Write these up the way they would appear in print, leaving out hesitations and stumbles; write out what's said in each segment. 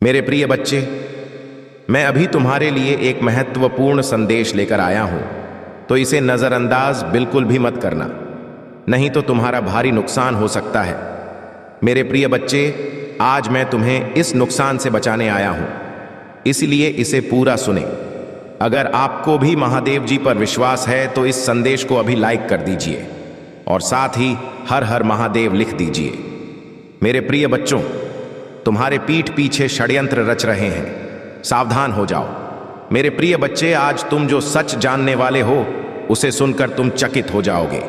मेरे प्रिय बच्चे, मैं अभी तुम्हारे लिए एक महत्वपूर्ण संदेश लेकर आया हूं, तो इसे नजरअंदाज बिल्कुल भी मत करना, नहीं तो तुम्हारा भारी नुकसान हो सकता है। मेरे प्रिय बच्चे, आज मैं तुम्हें इस नुकसान से बचाने आया हूं, इसलिए इसे पूरा सुने। अगर आपको भी महादेव जी पर विश्वास है तो इस संदेश को अभी लाइक कर दीजिए और साथ ही हर हर महादेव लिख दीजिए। मेरे प्रिय बच्चों, तुम्हारे पीठ पीछे षड्यंत्र रच रहे हैं, सावधान हो जाओ। मेरे प्रिय बच्चे, आज तुम जो सच जानने वाले हो उसे सुनकर तुम चकित हो जाओगे।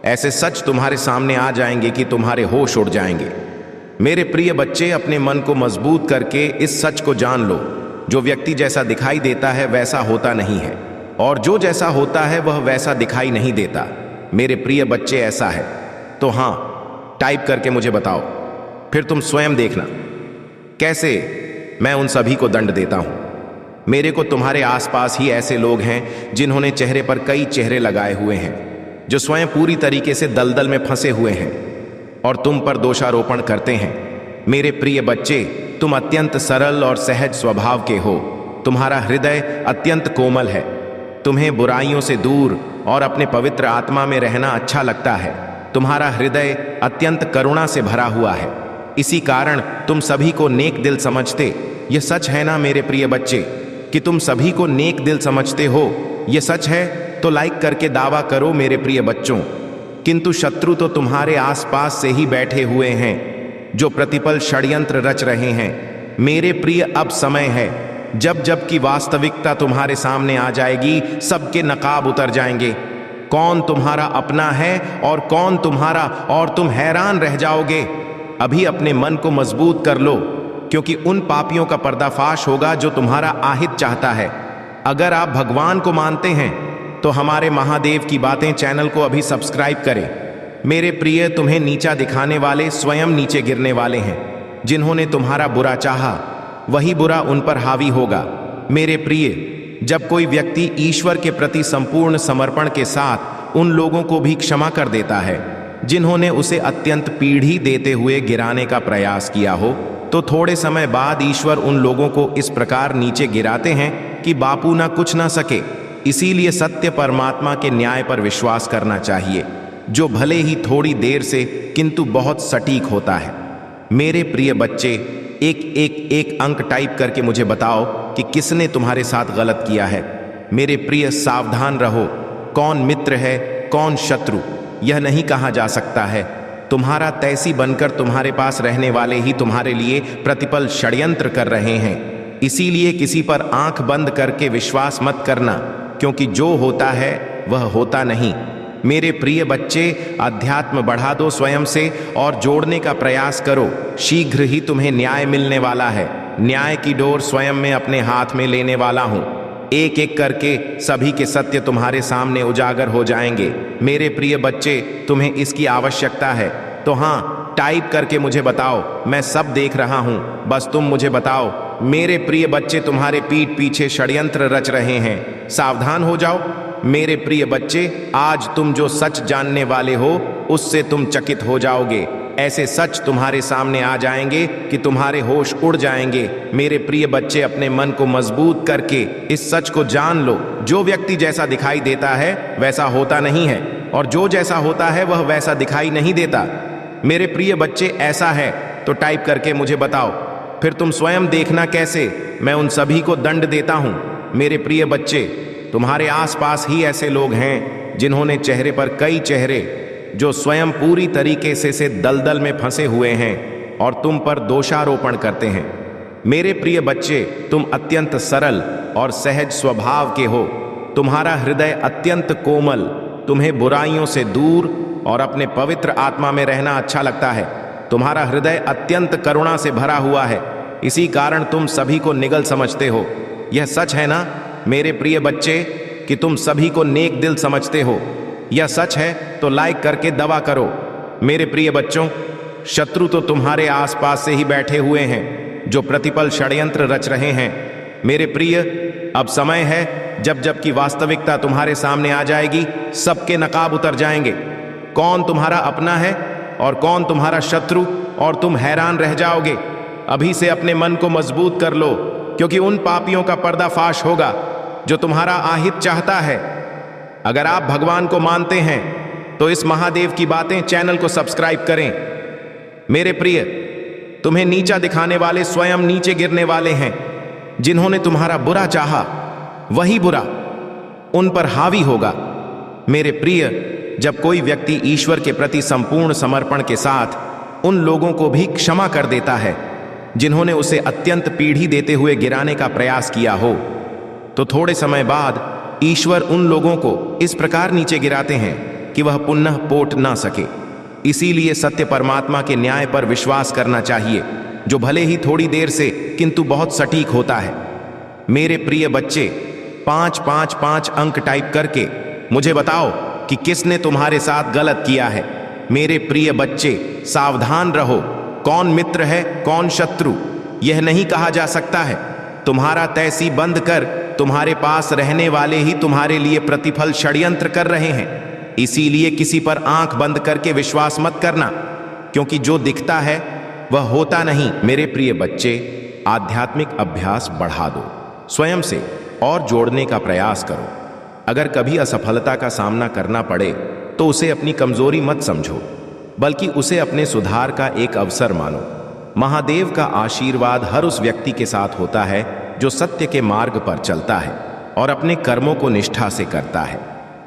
ऐसे सच तुम्हारे सामने आ जाएंगे कि तुम्हारे होश उड़ जाएंगे। मेरे प्रिय बच्चे, अपने मन को मजबूत करके इस सच को जान लो, जो व्यक्ति जैसा दिखाई देता है वैसा होता नहीं है, और जो जैसा होता है वह वैसा दिखाई नहीं देता। मेरे प्रिय बच्चे, ऐसा है तो हाँ, टाइप करके मुझे बताओ, फिर तुम स्वयं देखना कैसे मैं उन सभी को दंड देता हूं। मेरे को तुम्हारे आसपास ही ऐसे लोग हैं जिन्होंने चेहरे पर कई चेहरे लगाए हुए हैं, जो स्वयं पूरी तरीके से दलदल में फंसे हुए हैं और तुम पर दोषारोपण करते हैं। मेरे प्रिय बच्चे, तुम अत्यंत सरल और सहज स्वभाव के हो। तुम्हारा हृदय अत्यंत कोमल है। तुम्हें बुराइयों से दूर और अपने पवित्र आत्मा में रहना अच्छा लगता है। तुम्हारा हृदय अत्यंत करुणा से भरा हुआ है, इसी कारण तुम सभी को नेक दिल समझते। यह सच है ना मेरे प्रिय बच्चे, कि तुम सभी को नेक दिल समझते हो? यह सच है तो लाइक करके दावा करो मेरे प्रिय बच्चों। किंतु शत्रु तो तुम्हारे आसपास से ही बैठे हुए हैं, जो प्रतिपल षड्यंत्र रच रहे हैं। मेरे प्रिय, अब समय है जब जब की वास्तविकता तुम्हारे सामने आ जाएगी, सबके नकाब उतर जाएंगे। कौन तुम्हारा अपना है और कौन तुम्हारा, और तुम हैरान रह जाओगे। अभी अपने मन को मजबूत कर लो, क्योंकि उन पापियों का पर्दाफाश होगा जो तुम्हारा आहित चाहता है। अगर आप भगवान को मानते हैं तो हमारे महादेव की बातें चैनल को अभी सब्सक्राइब करें। मेरे प्रिय, तुम्हें नीचा दिखाने वाले स्वयं नीचे गिरने वाले हैं। जिन्होंने तुम्हारा बुरा चाहा वही बुरा उन पर हावी होगा। मेरे प्रिय, जब कोई व्यक्ति ईश्वर के प्रति संपूर्ण समर्पण के साथ उन लोगों को भी क्षमा कर देता है जिन्होंने उसे अत्यंत पीढ़ी देते हुए गिराने का प्रयास किया हो, तो थोड़े समय बाद ईश्वर उन लोगों को इस प्रकार नीचे गिराते हैं कि बापू ना कुछ ना सके। इसीलिए सत्य परमात्मा के न्याय पर विश्वास करना चाहिए, जो भले ही थोड़ी देर से किंतु बहुत सटीक होता है। मेरे प्रिय बच्चे, एक अंक टाइप करके मुझे बताओ कि किसने तुम्हारे साथ गलत किया है। मेरे प्रिय, सावधान रहो। कौन मित्र है कौन शत्रु यह नहीं कहा जा सकता है। तुम्हारा तैसी बनकर तुम्हारे पास रहने वाले ही तुम्हारे लिए प्रतिपल षड्यंत्र कर रहे हैं। इसीलिए किसी पर आंख बंद करके विश्वास मत करना, क्योंकि जो होता है वह होता नहीं। मेरे प्रिय बच्चे, अध्यात्म बढ़ा दो स्वयं से और जोड़ने का प्रयास करो। शीघ्र ही तुम्हें न्याय मिलने वाला है। न्याय की डोर स्वयं मैं अपने हाथ में लेने वाला हूं। एक एक करके सभी के सत्य तुम्हारे सामने उजागर हो जाएंगे। मेरे प्रिय बच्चे, तुम्हें इसकी आवश्यकता है तो हाँ, टाइप करके मुझे बताओ। मैं सब देख रहा हूं, बस तुम मुझे बताओ। मेरे प्रिय बच्चे, तुम्हारे पीठ पीछे षड्यंत्र रच रहे हैं, सावधान हो जाओ। मेरे प्रिय बच्चे, आज तुम जो सच जानने वाले हो उससे तुम चकित हो जाओगे। ऐसे सच तुम्हारे सामने आ जाएंगे कि तुम्हारे होश उड़ जाएंगे। मेरे प्रिय बच्चे, अपने मन को मजबूत करके इस सच को जान लो, जो व्यक्ति जैसा दिखाई देता है वैसा होता नहीं है, और जो जैसा होता है वह वैसा दिखाई नहीं देता। मेरे प्रिय बच्चे, ऐसा है तो टाइप करके मुझे बताओ, फिर तुम स्वयं देखना कैसे मैं उन सभी को दंड देता हूं। मेरे प्रिय बच्चे, तुम्हारे आसपास ही ऐसे लोग हैं जिन्होंने चेहरे पर कई चेहरे, जो स्वयं पूरी तरीके से दलदल में फंसे हुए हैं और तुम पर दोषारोपण करते हैं। मेरे प्रिय बच्चे, तुम अत्यंत सरल और सहज स्वभाव के हो। तुम्हारा हृदय अत्यंत कोमल। तुम्हें बुराइयों से दूर और अपने पवित्र आत्मा में रहना अच्छा लगता है। तुम्हारा हृदय अत्यंत करुणा से भरा हुआ है, इसी कारण तुम सभी को निगल समझते हो। यह सच है ना मेरे प्रिय बच्चे, कि तुम सभी को नेक दिल समझते हो? यह सच है तो लाइक करके दावा करो। मेरे प्रिय बच्चों, शत्रु तो तुम्हारे आसपास से ही बैठे हुए हैं, जो प्रतिपल षड्यंत्र रच रहे हैं। मेरे प्रिय, अब समय है जब जब की वास्तविकता तुम्हारे सामने आ जाएगी, सबके नकाब उतर जाएंगे। कौन तुम्हारा अपना है और कौन तुम्हारा शत्रु, और तुम हैरान रह जाओगे। अभी से अपने मन को मजबूत कर लो, क्योंकि उन पापियों का पर्दाफाश होगा जो तुम्हारा आहित चाहता है। अगर आप भगवान को मानते हैं तो इस महादेव की बातें चैनल को सब्सक्राइब करें। मेरे प्रिय, तुम्हें नीचा दिखाने वाले स्वयं नीचे गिरने वाले हैं। जिन्होंने तुम्हारा बुरा चाहा वही बुरा उन पर हावी होगा। मेरे प्रिय, जब कोई व्यक्ति ईश्वर के प्रति संपूर्ण समर्पण के साथ उन लोगों को भी क्षमा कर देता है जिन्होंने उसे अत्यंत पीढ़ी देते हुए गिराने का प्रयास किया हो, तो थोड़े समय बाद ईश्वर उन लोगों को इस प्रकार नीचे गिराते हैं कि वह पुनः पोट ना सके। इसीलिए सत्य परमात्मा के न्याय पर विश्वास करना चाहिए, जो भले ही थोड़ी देर से किंतु बहुत सटीक होता है। मेरे प्रिय बच्चे, 555 अंक टाइप करके मुझे बताओ कि किसने तुम्हारे साथ गलत किया है। मेरे प्रिय बच्चे, सावधान रहो। कौन मित्र है कौन शत्रु यह नहीं कहा जा सकता है। तुम्हारा तैसी बंद कर तुम्हारे पास रहने वाले ही तुम्हारे लिए प्रतिफल षड्यंत्र कर रहे हैं। इसीलिए किसी पर आंख बंद करके विश्वास मत करना, क्योंकि जो दिखता है वह होता नहीं। मेरे प्रिय बच्चे, आध्यात्मिक अभ्यास बढ़ा दो, स्वयं से और जोड़ने का प्रयास करो। अगर कभी असफलता का सामना करना पड़े तो उसे अपनी कमजोरी मत समझो, बल्कि उसे अपने सुधार का एक अवसर मानो। महादेव का आशीर्वाद हर उस व्यक्ति के साथ होता है जो सत्य के मार्ग पर चलता है और अपने कर्मों को निष्ठा से करता है।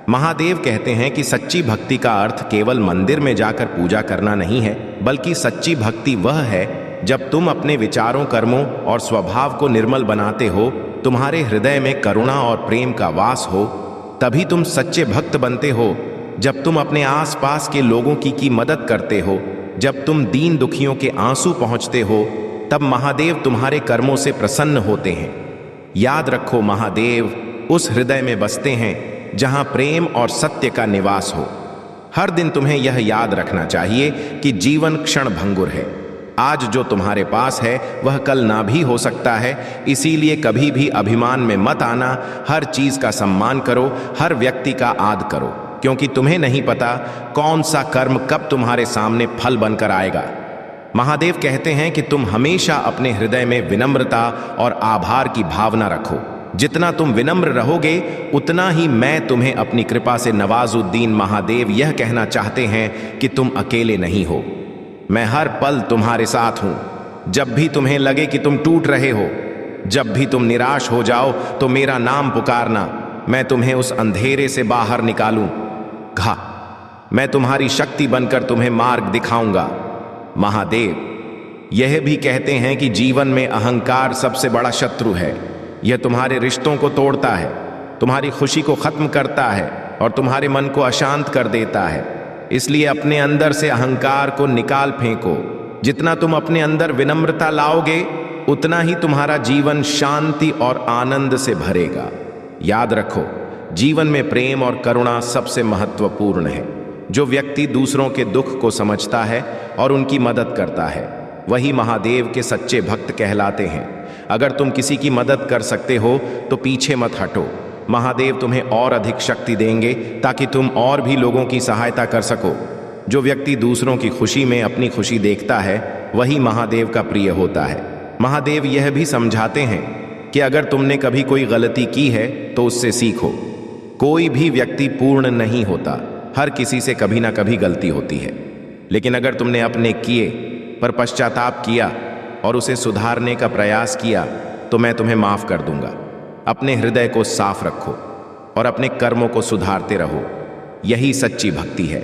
महादेव कहते हैं कि सच्ची भक्ति का अर्थ केवल मंदिर में जाकर पूजा करना नहीं है, बल्कि सच्ची भक्ति वह है जब तुम अपने विचारों, कर्मों और स्वभाव को निर्मल बनाते हो, तुम्हारे हृदय में करुणा और प्रेम का वास हो। तभी तुम सच्चे भक्त बनते हो। जब तुम अपने आसपास के लोगों की मदद करते हो, जब तुम दीन दुखियों के आंसू पहुंचते हो, तब महादेव तुम्हारे कर्मों से प्रसन्न होते हैं। याद रखो, महादेव उस हृदय में बसते हैं जहां प्रेम और सत्य का निवास हो। हर दिन तुम्हें यह याद रखना चाहिए कि जीवन क्षण भंगुर है। आज जो तुम्हारे पास है वह कल ना भी हो सकता है। इसीलिए कभी भी अभिमान में मत आना। हर चीज का सम्मान करो, हर व्यक्ति का आदर करो, क्योंकि तुम्हें नहीं पता कौन सा कर्म कब तुम्हारे सामने फल बनकर आएगा। महादेव कहते हैं कि तुम हमेशा अपने हृदय में विनम्रता और आभार की भावना रखो। जितना तुम विनम्र रहोगे उतना ही मैं तुम्हें अपनी कृपा से नवाजुद्दीन महादेव यह कहना चाहते हैं कि तुम अकेले नहीं हो। मैं हर पल तुम्हारे साथ हूं। जब भी तुम्हें लगे कि तुम टूट रहे हो, जब भी तुम निराश हो जाओ, तो मेरा नाम पुकारना। मैं तुम्हें उस अंधेरे से बाहर निकालूंगा। मैं तुम्हारी शक्ति बनकर तुम्हें मार्ग दिखाऊंगा। महादेव यह भी कहते हैं कि जीवन में अहंकार सबसे बड़ा शत्रु है। यह तुम्हारे रिश्तों को तोड़ता है, तुम्हारी खुशी को खत्म करता है और तुम्हारे मन को अशांत कर देता है। इसलिए अपने अंदर से अहंकार को निकाल फेंको। जितना तुम अपने अंदर विनम्रता लाओगे, उतना ही तुम्हारा जीवन शांति और आनंद से भरेगा। याद रखो, जीवन में प्रेम और करुणा सबसे महत्वपूर्ण है। जो व्यक्ति दूसरों के दुख को समझता है और उनकी मदद करता है, वही महादेव के सच्चे भक्त कहलाते हैं। अगर तुम किसी की मदद कर सकते हो तो पीछे मत हटो। महादेव तुम्हें और अधिक शक्ति देंगे ताकि तुम और भी लोगों की सहायता कर सको। जो व्यक्ति दूसरों की खुशी में अपनी खुशी देखता है, वही महादेव का प्रिय होता है। महादेव यह भी समझाते हैं कि अगर तुमने कभी कोई गलती की है तो उससे सीखो। कोई भी व्यक्ति पूर्ण नहीं होता, हर किसी से कभी ना कभी गलती होती है। लेकिन अगर तुमने अपने किए पर पश्चाताप किया और उसे सुधारने का प्रयास किया, तो मैं तुम्हें माफ कर दूंगा। अपने हृदय को साफ रखो और अपने कर्मों को सुधारते रहो। यही सच्ची भक्ति है।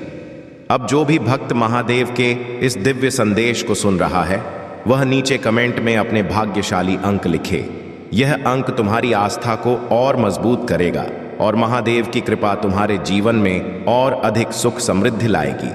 अब जो भी भक्त महादेव के इस दिव्य संदेश को सुन रहा है, वह नीचे कमेंट में अपने भाग्यशाली अंक लिखे। यह अंक तुम्हारी आस्था को और मजबूत करेगा और महादेव की कृपा तुम्हारे जीवन में और अधिक सुख समृद्धि लाएगी।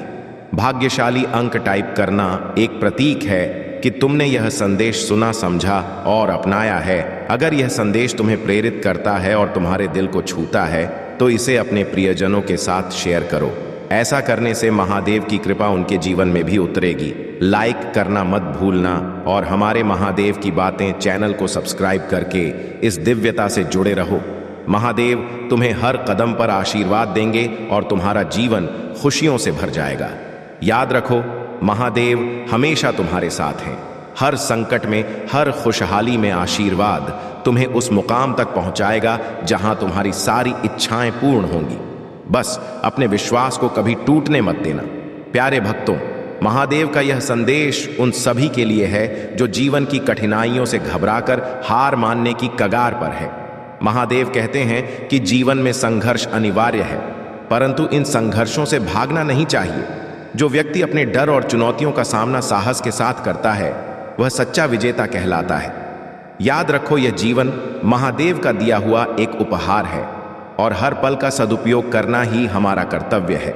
भाग्यशाली अंक टाइप करना एक प्रतीक है कि तुमने यह संदेश सुना, समझा और अपनाया है। अगर यह संदेश तुम्हें प्रेरित करता है और तुम्हारे दिल को छूता है, तो इसे अपने प्रियजनों के साथ शेयर करो। ऐसा करने से महादेव की कृपा उनके जीवन में भी उतरेगी। लाइक करना मत भूलना और हमारे महादेव की बातें चैनल को सब्सक्राइब करके इस दिव्यता से जुड़े रहो। महादेव तुम्हें हर कदम पर आशीर्वाद देंगे और तुम्हारा जीवन खुशियों से भर जाएगा। याद रखो, महादेव हमेशा तुम्हारे साथ हैं। हर संकट में, हर खुशहाली में आशीर्वाद तुम्हें उस मुकाम तक पहुंचाएगा जहां तुम्हारी सारी इच्छाएं पूर्ण होंगी। बस अपने विश्वास को कभी टूटने मत देना। प्यारे भक्तों, महादेव का यह संदेश उन सभी के लिए है जो जीवन की कठिनाइयों से घबराकर हार मानने की कगार पर है। महादेव कहते हैं कि जीवन में संघर्ष अनिवार्य है, परंतु इन संघर्षों से भागना नहीं चाहिए। जो व्यक्ति अपने डर और चुनौतियों का सामना साहस के साथ करता है, वह सच्चा विजेता कहलाता है। याद रखो, यह जीवन महादेव का दिया हुआ एक उपहार है और हर पल का सदुपयोग करना ही हमारा कर्तव्य है।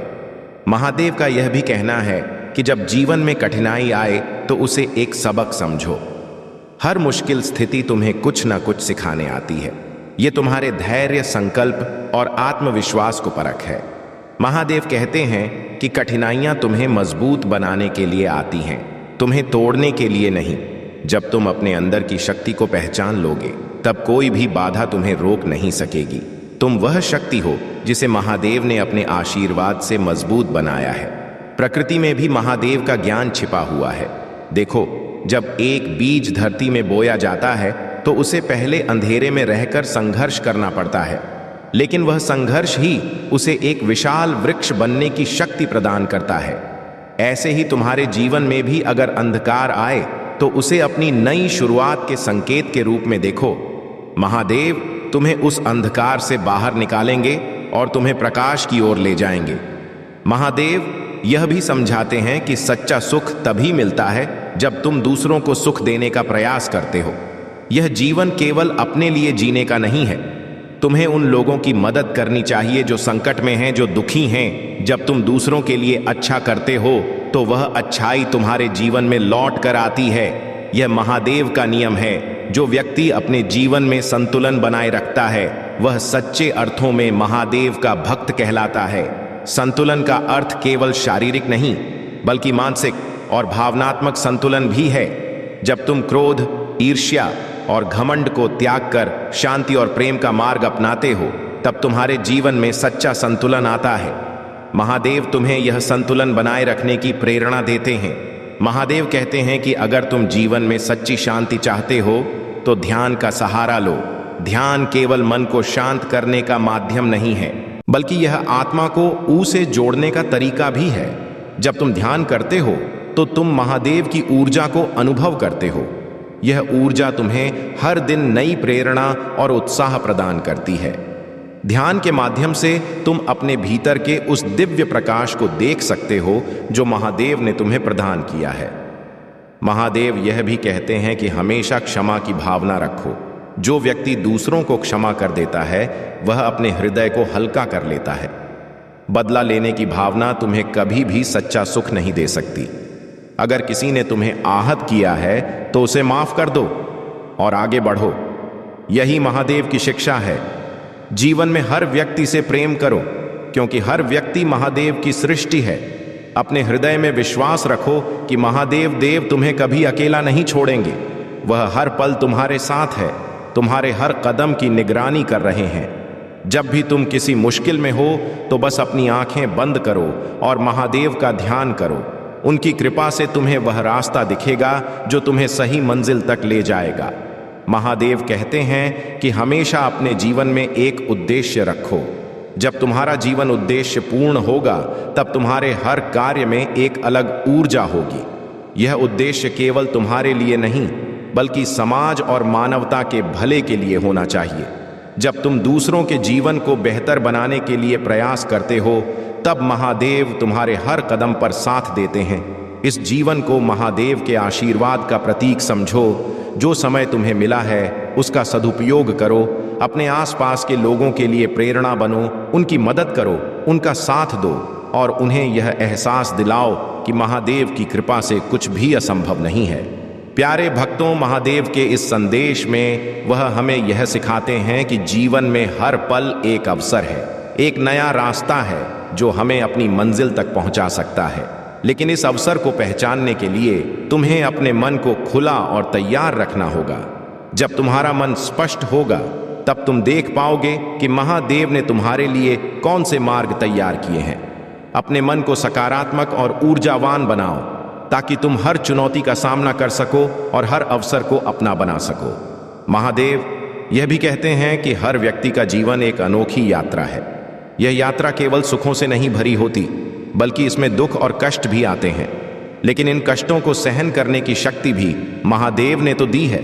महादेव का यह भी कहना है कि जब जीवन में कठिनाई आए तो उसे एक सबक समझो। हर मुश्किल स्थिति तुम्हें कुछ न कुछ सिखाने आती है। ये तुम्हारे धैर्य, संकल्प और आत्मविश्वास को परख है। महादेव कहते हैं कि कठिनाइयां तुम्हें मजबूत बनाने के लिए आती हैं, तुम्हें तोड़ने के लिए नहीं। जब तुम अपने अंदर की शक्ति को पहचान लोगे, तब कोई भी बाधा तुम्हें रोक नहीं सकेगी। तुम वह शक्ति हो जिसे महादेव ने अपने आशीर्वाद से मजबूत बनाया है। प्रकृति में भी महादेव का ज्ञान छिपा हुआ है। देखो, जब एक बीज धरती में बोया जाता है तो उसे पहले अंधेरे में रहकर संघर्ष करना पड़ता है, लेकिन वह संघर्ष ही उसे एक विशाल वृक्ष बनने की शक्ति प्रदान करता है। ऐसे ही तुम्हारे जीवन में भी अगर अंधकार आए तो उसे अपनी नई शुरुआत के संकेत के रूप में देखो। महादेव तुम्हें उस अंधकार से बाहर निकालेंगे और तुम्हें प्रकाश की ओर ले जाएंगे। महादेव यह भी समझाते हैं कि सच्चा सुख तभी मिलता है जब तुम दूसरों को सुख देने का प्रयास करते हो। यह जीवन केवल अपने लिए जीने का नहीं है। तुम्हें उन लोगों की मदद करनी चाहिए जो संकट में हैं, जो दुखी हैं। जब तुम दूसरों के लिए अच्छा करते हो तो वह अच्छाई तुम्हारे जीवन में लौट कर आती है। यह महादेव का नियम है। जो व्यक्ति अपने जीवन में संतुलन बनाए रखता है, वह सच्चे अर्थों में महादेव का भक्त कहलाता है। संतुलन का अर्थ केवल शारीरिक नहीं, बल्कि मानसिक और भावनात्मक संतुलन भी है। जब तुम क्रोध, ईर्ष्या और घमंड को त्याग कर शांति और प्रेम का मार्ग अपनाते हो, तब तुम्हारे जीवन में सच्चा संतुलन आता है। महादेव तुम्हें यह संतुलन बनाए रखने की प्रेरणा देते हैं। महादेव कहते हैं कि अगर तुम जीवन में सच्ची शांति चाहते हो तो ध्यान का सहारा लो। ध्यान केवल मन को शांत करने का माध्यम नहीं है, बल्कि यह आत्मा को ऊ से जोड़ने का तरीका भी है। जब तुम ध्यान करते हो तो तुम महादेव की ऊर्जा को अनुभव करते हो। यह ऊर्जा तुम्हें हर दिन नई प्रेरणा और उत्साह प्रदान करती है। ध्यान के माध्यम से तुम अपने भीतर के उस दिव्य प्रकाश को देख सकते हो जो महादेव ने तुम्हें प्रदान किया है। महादेव यह भी कहते हैं कि हमेशा क्षमा की भावना रखो। जो व्यक्ति दूसरों को क्षमा कर देता है, वह अपने हृदय को हल्का कर लेता है। बदला लेने की भावना तुम्हें कभी भी सच्चा सुख नहीं दे सकती। अगर किसी ने तुम्हें आहत किया है तो उसे माफ कर दो और आगे बढ़ो। यही महादेव की शिक्षा है। जीवन में हर व्यक्ति से प्रेम करो, क्योंकि हर व्यक्ति महादेव की सृष्टि है। अपने हृदय में विश्वास रखो कि महादेव देव तुम्हें कभी अकेला नहीं छोड़ेंगे। वह हर पल तुम्हारे साथ है, तुम्हारे हर कदम की निगरानी कर रहे हैं। जब भी तुम किसी मुश्किल में हो तो बस अपनी आंखें बंद करो और महादेव का ध्यान करो। उनकी कृपा से तुम्हें वह रास्ता दिखेगा जो तुम्हें सही मंजिल तक ले जाएगा। महादेव कहते हैं कि हमेशा अपने जीवन में एक उद्देश्य रखो। जब तुम्हारा जीवन उद्देश्य पूर्ण होगा, तब तुम्हारे हर कार्य में एक अलग ऊर्जा होगी। यह उद्देश्य केवल तुम्हारे लिए नहीं, बल्कि समाज और मानवता के भले के लिए होना चाहिए। जब तुम दूसरों के जीवन को बेहतर बनाने के लिए प्रयास करते हो, तब महादेव तुम्हारे हर कदम पर साथ देते हैं। इस जीवन को महादेव के आशीर्वाद का प्रतीक समझो। जो समय तुम्हें मिला है उसका सदुपयोग करो। अपने आसपास के लोगों के लिए प्रेरणा बनो, उनकी मदद करो, उनका साथ दो और उन्हें यह एहसास दिलाओ कि महादेव की कृपा से कुछ भी असंभव नहीं है। प्यारे भक्तों, महादेव के इस संदेश में वह हमें यह सिखाते हैं कि जीवन में हर पल एक अवसर है, एक नया रास्ता है जो हमें अपनी मंजिल तक पहुंचा सकता है। लेकिन इस अवसर को पहचानने के लिए तुम्हें अपने मन को खुला और तैयार रखना होगा। जब तुम्हारा मन स्पष्ट होगा, तब तुम देख पाओगे कि महादेव ने तुम्हारे लिए कौन से मार्ग तैयार किए हैं। अपने मन को सकारात्मक और ऊर्जावान बनाओ। ताकि तुम हर चुनौती का सामना कर सको और हर अवसर को अपना बना सको। महादेव यह भी कहते हैं कि हर व्यक्ति का जीवन एक अनोखी यात्रा है। यह यात्रा केवल सुखों से नहीं भरी होती, बल्कि इसमें दुख और कष्ट भी आते हैं। लेकिन इन कष्टों को सहन करने की शक्ति भी महादेव ने तो दी है।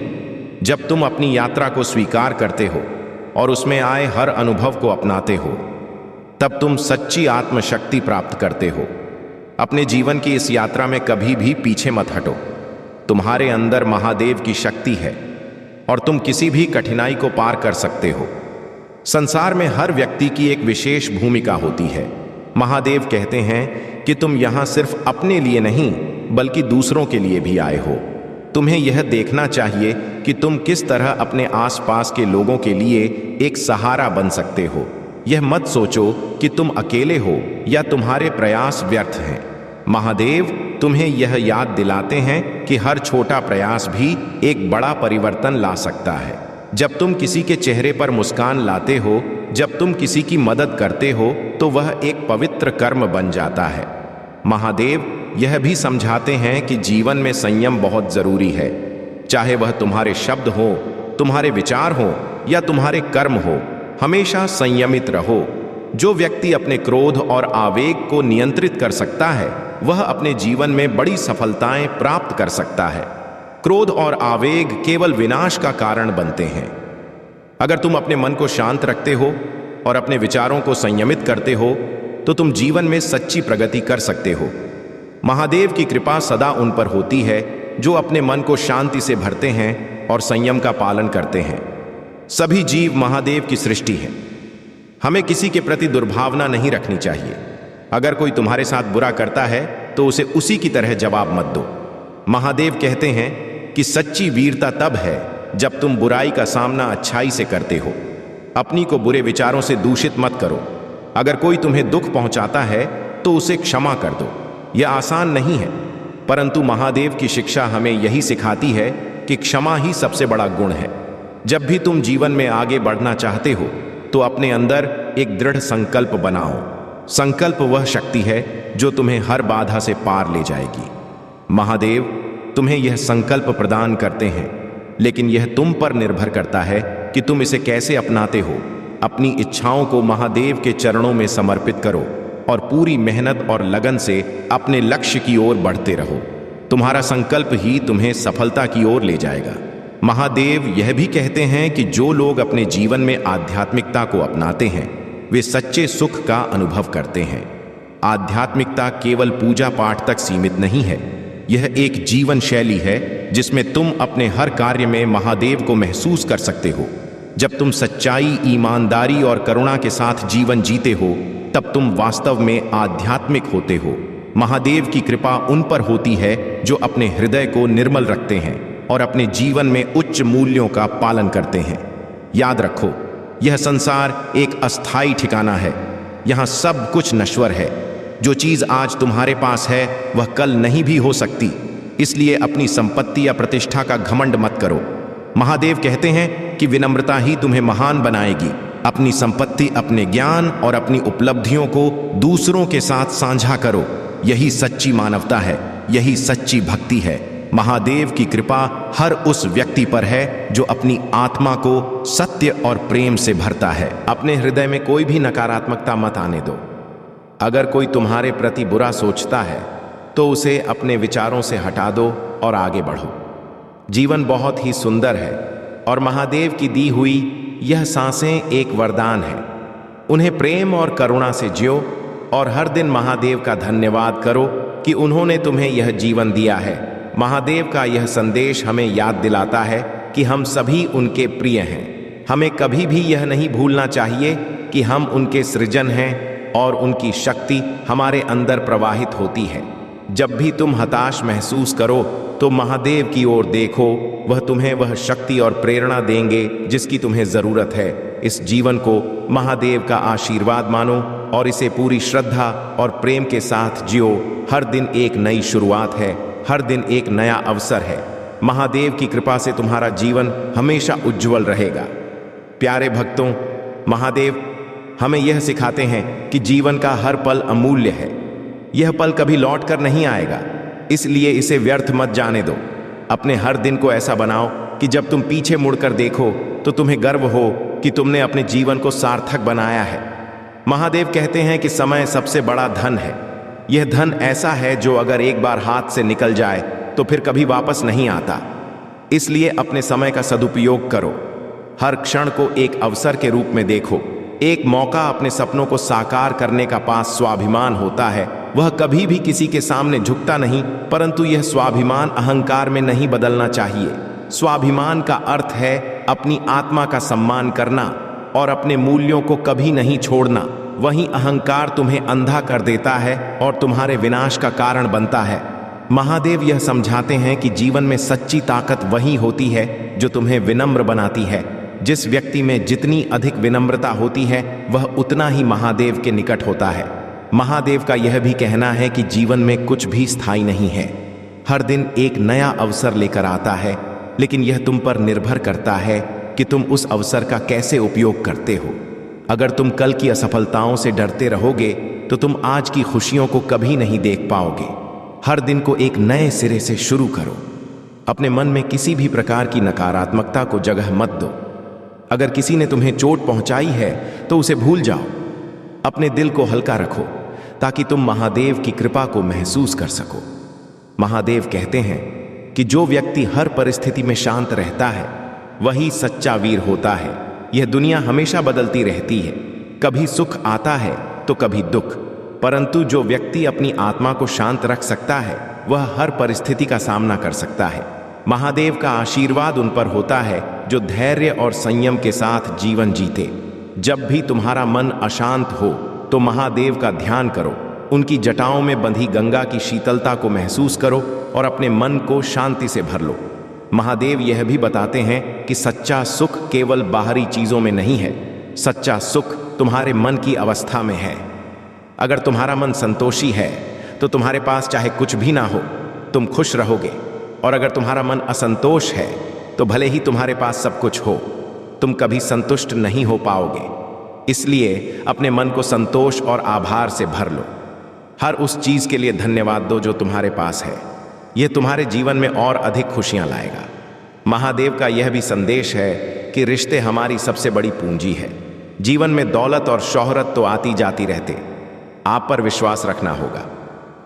जब तुम अपनी यात्रा को स्वीकार करते हो और उसमें आए हर अनुभव को अपनाते हो, तब तुम सच्ची आत्मशक्ति प्राप्त करते हो। अपने जीवन की इस यात्रा में कभी भी पीछे मत हटो। तुम्हारे अंदर महादेव की शक्ति है और तुम किसी भी कठिनाई को पार कर सकते हो। संसार में हर व्यक्ति की एक विशेष भूमिका होती है। महादेव कहते हैं कि तुम यहां सिर्फ अपने लिए नहीं, बल्कि दूसरों के लिए भी आए हो। तुम्हें यह देखना चाहिए कि तुम किस तरह अपने आसपास के लोगों के लिए एक सहारा बन सकते हो। यह मत सोचो कि तुम अकेले हो या तुम्हारे प्रयास व्यर्थ हैं। महादेव तुम्हें यह याद दिलाते हैं कि हर छोटा प्रयास भी एक बड़ा परिवर्तन ला सकता है। जब तुम किसी के चेहरे पर मुस्कान लाते हो, जब तुम किसी की मदद करते हो, तो वह एक पवित्र कर्म बन जाता है। महादेव यह भी समझाते हैं कि जीवन में संयम बहुत जरूरी है। चाहे वह तुम्हारे शब्द हो, तुम्हारे विचार हो या तुम्हारे कर्म हो, हमेशा संयमित रहो। जो व्यक्ति अपने क्रोध और आवेग को नियंत्रित कर सकता है, वह अपने जीवन में बड़ी सफलताएं प्राप्त कर सकता है। क्रोध और आवेग केवल विनाश का कारण बनते हैं। अगर तुम अपने मन को शांत रखते हो और अपने विचारों को संयमित करते हो, तो तुम जीवन में सच्ची प्रगति कर सकते हो। महादेव की कृपा सदा उन पर होती है जो अपने मन को शांति से भरते हैं और संयम का पालन करते हैं। सभी जीव महादेव की सृष्टि है। हमें किसी के प्रति दुर्भावना नहीं रखनी चाहिए। अगर कोई तुम्हारे साथ बुरा करता है तो उसे उसी की तरह जवाब मत दो। महादेव कहते हैं कि सच्ची वीरता तब है जब तुम बुराई का सामना अच्छाई से करते हो। अपनी को बुरे विचारों से दूषित मत करो। अगर कोई तुम्हें दुख पहुंचाता है तो उसे क्षमा कर दो। यह आसान नहीं है, परंतु महादेव की शिक्षा हमें यही सिखाती है कि क्षमा ही सबसे बड़ा गुण है। जब भी तुम जीवन में आगे बढ़ना चाहते हो, तो अपने अंदर एक दृढ़ संकल्प बनाओ। संकल्प वह शक्ति है जो तुम्हें हर बाधा से पार ले जाएगी। महादेव तुम्हें यह संकल्प प्रदान करते हैं, लेकिन यह तुम पर निर्भर करता है कि तुम इसे कैसे अपनाते हो। अपनी इच्छाओं को महादेव के चरणों में समर्पित करो और पूरी मेहनत और लगन से अपने लक्ष्य की ओर बढ़ते रहो। तुम्हारा संकल्प ही तुम्हें सफलता की ओर ले जाएगा। महादेव यह भी कहते हैं कि जो लोग अपने जीवन में आध्यात्मिकता को अपनाते हैं, वे सच्चे सुख का अनुभव करते हैं। आध्यात्मिकता केवल पूजा पाठ तक सीमित नहीं है। यह एक जीवन शैली है जिसमें तुम अपने हर कार्य में महादेव को महसूस कर सकते हो। जब तुम सच्चाई, ईमानदारी और करुणा के साथ जीवन जीते हो, तब तुम वास्तव में आध्यात्मिक होते हो। महादेव की कृपा उन पर होती है जो अपने हृदय को निर्मल रखते हैं और अपने जीवन में उच्च मूल्यों का पालन करते हैं। याद रखो, यह संसार एक अस्थायी ठिकाना है। यहाँ सब कुछ नश्वर है। जो चीज आज तुम्हारे पास है वह कल नहीं भी हो सकती। इसलिए अपनी संपत्ति या प्रतिष्ठा का घमंड मत करो। महादेव कहते हैं कि विनम्रता ही तुम्हें महान बनाएगी। अपनी संपत्ति, अपने ज्ञान और अपनी उपलब्धियों को दूसरों के साथ साझा करो। यही सच्ची मानवता है, यही सच्ची भक्ति है। महादेव की कृपा हर उस व्यक्ति पर है जो अपनी आत्मा को सत्य और प्रेम से भरता है। अपने हृदय में कोई भी नकारात्मकता मत आने दो। अगर कोई तुम्हारे प्रति बुरा सोचता है तो उसे अपने विचारों से हटा दो और आगे बढ़ो। जीवन बहुत ही सुंदर है और महादेव की दी हुई यह सांसें एक वरदान है। उन्हें प्रेम और करुणा से जियो और हर दिन महादेव का धन्यवाद करो कि उन्होंने तुम्हें यह जीवन दिया है। महादेव का यह संदेश हमें याद दिलाता है कि हम सभी उनके प्रिय हैं। हमें कभी भी यह नहीं भूलना चाहिए कि हम उनके सृजन हैं और उनकी शक्ति हमारे अंदर प्रवाहित होती है। जब भी तुम हताश महसूस करो तो महादेव की ओर देखो। वह तुम्हें वह शक्ति और प्रेरणा देंगे जिसकी तुम्हें जरूरत है। इस जीवन को महादेव का आशीर्वाद मानो और इसे पूरी श्रद्धा और प्रेम के साथ जियो। हर दिन एक नई शुरुआत है, हर दिन एक नया अवसर है। महादेव की कृपा से तुम्हारा जीवन हमेशा उज्जवल रहेगा। प्यारे भक्तों, महादेव हमें यह सिखाते हैं कि जीवन का हर पल अमूल्य है। यह पल कभी लौट कर नहीं आएगा, इसलिए इसे व्यर्थ मत जाने दो। अपने हर दिन को ऐसा बनाओ कि जब तुम पीछे मुड़कर देखो तो तुम्हें गर्व हो कि तुमने अपने जीवन को सार्थक बनाया है। महादेव कहते हैं कि समय सबसे बड़ा धन है। यह धन ऐसा है जो अगर एक बार हाथ से निकल जाए तो फिर कभी वापस नहीं आता। इसलिए अपने समय का सदुपयोग करो। हर क्षण को एक अवसर के रूप में देखो। एक मौका अपने सपनों को साकार करने का पास स्वाभिमान होता है। वह कभी भी किसी के सामने झुकता नहीं, परंतु यह स्वाभिमान अहंकार में नहीं बदलना चाहिए। स्वाभिमान का अर्थ है अपनी आत्मा का सम्मान करना और अपने मूल्यों को कभी नहीं छोड़ना। वहीं अहंकार तुम्हें अंधा कर देता है और तुम्हारे विनाश का कारण बनता है। महादेव यह समझाते हैं कि जीवन में सच्ची ताकत वही होती है जो तुम्हें विनम्र बनाती है। जिस व्यक्ति में जितनी अधिक विनम्रता होती है वह उतना ही महादेव के निकट होता है। महादेव का यह भी कहना है कि जीवन में कुछ भी स्थायी नहीं है। हर दिन एक नया अवसर लेकर आता है, लेकिन यह तुम पर निर्भर करता है कि तुम उस अवसर का कैसे उपयोग करते हो। अगर तुम कल की असफलताओं से डरते रहोगे तो तुम आज की खुशियों को कभी नहीं देख पाओगे। हर दिन को एक नए सिरे से शुरू करो। अपने मन में किसी भी प्रकार की नकारात्मकता को जगह मत दो। अगर किसी ने तुम्हें चोट पहुंचाई है तो उसे भूल जाओ। अपने दिल को हल्का रखो ताकि तुम महादेव की कृपा को महसूस कर सको। महादेव कहते हैं कि जो व्यक्ति हर परिस्थिति में शांत रहता है वही सच्चा वीर होता है। यह दुनिया हमेशा बदलती रहती है, कभी सुख आता है तो कभी दुख, परंतु जो व्यक्ति अपनी आत्मा को शांत रख सकता है वह हर परिस्थिति का सामना कर सकता है। महादेव का आशीर्वाद उन पर होता है जो धैर्य और संयम के साथ जीवन जीते। जब भी तुम्हारा मन अशांत हो तो महादेव का ध्यान करो। उनकी जटाओं में बंधी गंगा की शीतलता को महसूस करो और अपने मन को शांति से भर लो। महादेव यह भी बताते हैं कि सच्चा सुख केवल बाहरी चीजों में नहीं है, सच्चा सुख तुम्हारे मन की अवस्था में है। अगर तुम्हारा मन संतोषी है तो तुम्हारे पास चाहे कुछ भी ना हो तुम खुश रहोगे, और अगर तुम्हारा मन असंतोष है तो भले ही तुम्हारे पास सब कुछ हो तुम कभी संतुष्ट नहीं हो पाओगे। इसलिए अपने मन को संतोष और आभार से भर लो। हर उस चीज के लिए धन्यवाद दो जो तुम्हारे पास है। यह तुम्हारे जीवन में और अधिक खुशियां लाएगा। महादेव का यह भी संदेश है कि रिश्ते हमारी सबसे बड़ी पूंजी है। जीवन में दौलत और शोहरत तो आती जाती रहते, आप पर विश्वास रखना होगा।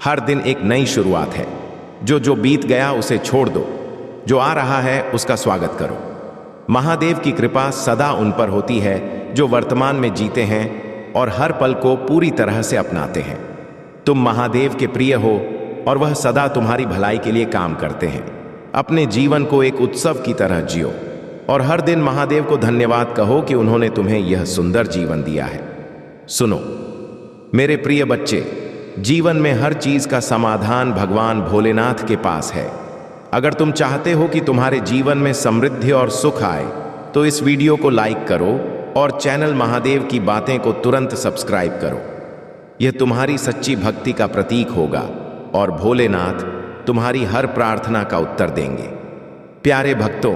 हर दिन एक नई शुरुआत है। जो बीत गया उसे छोड़ दो, जो आ रहा है उसका स्वागत करो। महादेव की कृपा सदा उन पर होती है जो वर्तमान में जीते हैं और हर पल को पूरी तरह से अपनाते हैं। तुम महादेव के प्रिय हो और वह सदा तुम्हारी भलाई के लिए काम करते हैं। अपने जीवन को एक उत्सव की तरह जियो और हर दिन महादेव को धन्यवाद कहो कि उन्होंने तुम्हें यह सुंदर जीवन दिया है। सुनो मेरे प्रिय बच्चे, जीवन में हर चीज का समाधान भगवान भोलेनाथ के पास है। अगर तुम चाहते हो कि तुम्हारे जीवन में समृद्धि और सुख आए तो इस वीडियो को लाइक करो और चैनल महादेव की बातें को तुरंत सब्सक्राइब करो। यह तुम्हारी सच्ची भक्ति का प्रतीक होगा और भोलेनाथ तुम्हारी हर प्रार्थना का उत्तर देंगे। प्यारे भक्तों,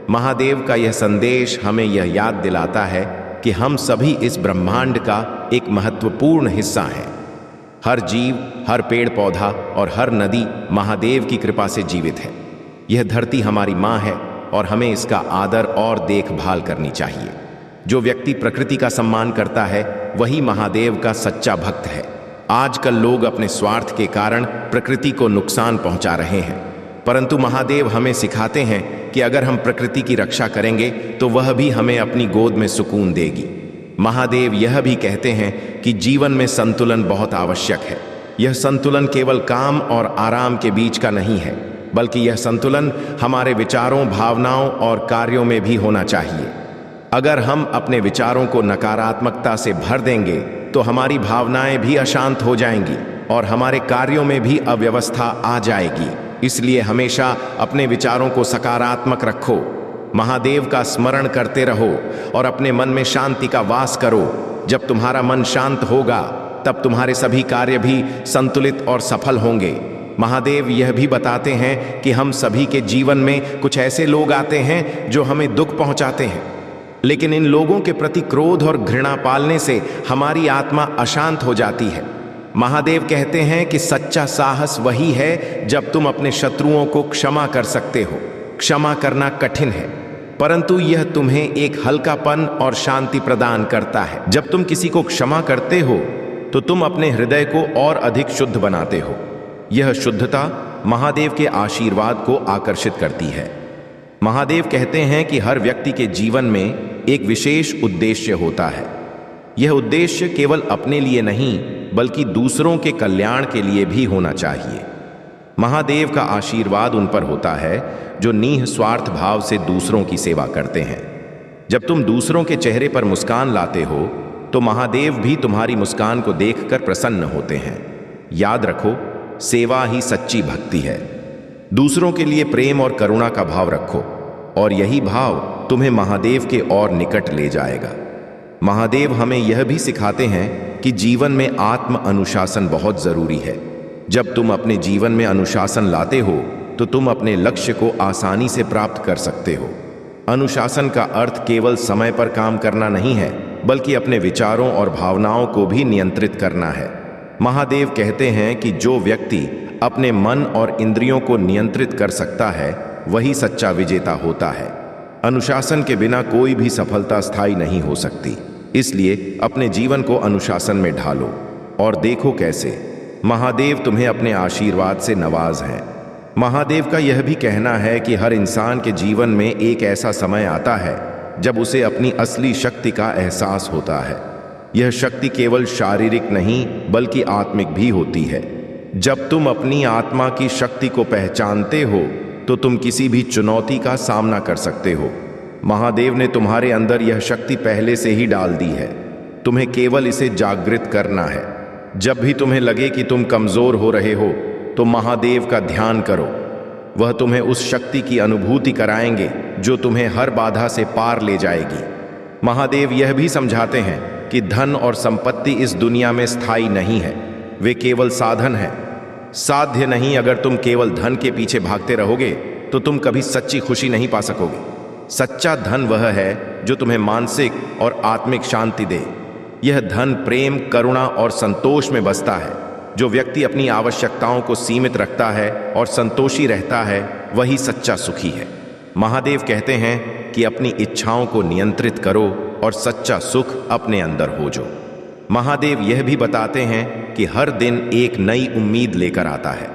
महादेव का यह संदेश हमें यह याद दिलाता है कि हम सभी इस ब्रह्मांड का एक महत्वपूर्ण हिस्सा हैं। हर जीव, हर पेड़ पौधा और हर नदी महादेव की कृपा से जीवित है। यह धरती हमारी माँ है और हमें इसका आदर और देखभाल करनी चाहिए। जो व्यक्ति प्रकृति का सम्मान करता है वही महादेव का सच्चा भक्त है। आजकल लोग अपने स्वार्थ के कारण प्रकृति को नुकसान पहुंचा रहे हैं, परंतु महादेव हमें सिखाते हैं कि अगर हम प्रकृति की रक्षा करेंगे तो वह भी हमें अपनी गोद में सुकून देगी। महादेव यह भी कहते हैं कि जीवन में संतुलन बहुत आवश्यक है। यह संतुलन केवल काम और आराम के बीच का नहीं है, बल्कि यह संतुलन हमारे विचारों, भावनाओं और कार्यों में भी होना चाहिए। अगर हम अपने विचारों को नकारात्मकता से भर देंगे तो हमारी भावनाएं भी अशांत हो जाएंगी और हमारे कार्यों में भी अव्यवस्था आ जाएगी। इसलिए हमेशा अपने विचारों को सकारात्मक रखो, महादेव का स्मरण करते रहो और अपने मन में शांति का वास करो। जब तुम्हारा मन शांत होगा तब तुम्हारे सभी कार्य भी संतुलित और सफल होंगे। महादेव यह भी बताते हैं कि हम सभी के जीवन में कुछ ऐसे लोग आते हैं जो हमें दुख पहुंचाते हैं, लेकिन इन लोगों के प्रति क्रोध और घृणा पालने से हमारी आत्मा अशांत हो जाती है। महादेव कहते हैं कि सच्चा साहस वही है जब तुम अपने शत्रुओं को क्षमा कर सकते हो। क्षमा करना कठिन है, परंतु यह तुम्हें एक हल्कापन और शांति प्रदान करता है। जब तुम किसी को क्षमा करते हो तो तुम अपने हृदय को और अधिक शुद्ध बनाते हो। यह शुद्धता महादेव के आशीर्वाद को आकर्षित करती है। महादेव कहते हैं कि हर व्यक्ति के जीवन में एक विशेष उद्देश्य होता है। यह उद्देश्य केवल अपने लिए नहीं बल्कि दूसरों के कल्याण के लिए भी होना चाहिए। महादेव का आशीर्वाद उन पर होता है जो निस्वार्थ भाव से दूसरों की सेवा करते हैं। जब तुम दूसरों के चेहरे पर मुस्कान लाते हो तो महादेव भी तुम्हारी मुस्कान को देखकर प्रसन्न होते हैं। याद रखो, सेवा ही सच्ची भक्ति है। दूसरों के लिए प्रेम और करुणा का भाव रखो और यही भाव तुम्हें महादेव के और निकट ले जाएगा। महादेव हमें यह भी सिखाते हैं कि जीवन में आत्म अनुशासन बहुत जरूरी है। जब तुम अपने जीवन में अनुशासन लाते हो तो तुम अपने लक्ष्य को आसानी से प्राप्त कर सकते हो। अनुशासन का अर्थ केवल समय पर काम करना नहीं है, बल्कि अपने विचारों और भावनाओं को भी नियंत्रित करना है। महादेव कहते हैं कि जो व्यक्ति अपने मन और इंद्रियों को नियंत्रित कर सकता है वही सच्चा विजेता होता है। अनुशासन के बिना कोई भी सफलता स्थायी नहीं हो सकती। इसलिए अपने जीवन को अनुशासन में ढालो और देखो कैसे महादेव तुम्हें अपने आशीर्वाद से नवाज हैं। महादेव का यह भी कहना है कि हर इंसान के जीवन में एक ऐसा समय आता है जब उसे अपनी असली शक्ति का एहसास होता है। यह शक्ति केवल शारीरिक नहीं बल्कि आत्मिक भी होती है। जब तुम अपनी आत्मा की शक्ति को पहचानते हो तो तुम किसी भी चुनौती का सामना कर सकते हो। महादेव ने तुम्हारे अंदर यह शक्ति पहले से ही डाल दी है, तुम्हें केवल इसे जागृत करना है। जब भी तुम्हें लगे कि तुम कमजोर हो रहे हो तो महादेव का ध्यान करो। वह तुम्हें उस शक्ति की अनुभूति कराएंगे जो तुम्हें हर बाधा से पार ले जाएगी। महादेव यह भी समझाते हैं कि धन और संपत्ति इस दुनिया में स्थायी नहीं है, वे केवल साधन हैं, साध्य नहीं। अगर तुम केवल धन के पीछे भागते रहोगे तो तुम कभी सच्ची खुशी नहीं पा सकोगे। सच्चा धन वह है जो तुम्हें मानसिक और आत्मिक शांति दे। यह धन प्रेम, करुणा और संतोष में बसता है। जो व्यक्ति अपनी आवश्यकताओं को सीमित रखता है और संतोषी रहता है वही सच्चा सुखी है। महादेव कहते हैं कि अपनी इच्छाओं को नियंत्रित करो और सच्चा सुख अपने अंदर हो जो। महादेव यह भी बताते हैं कि हर दिन एक नई उम्मीद लेकर आता है।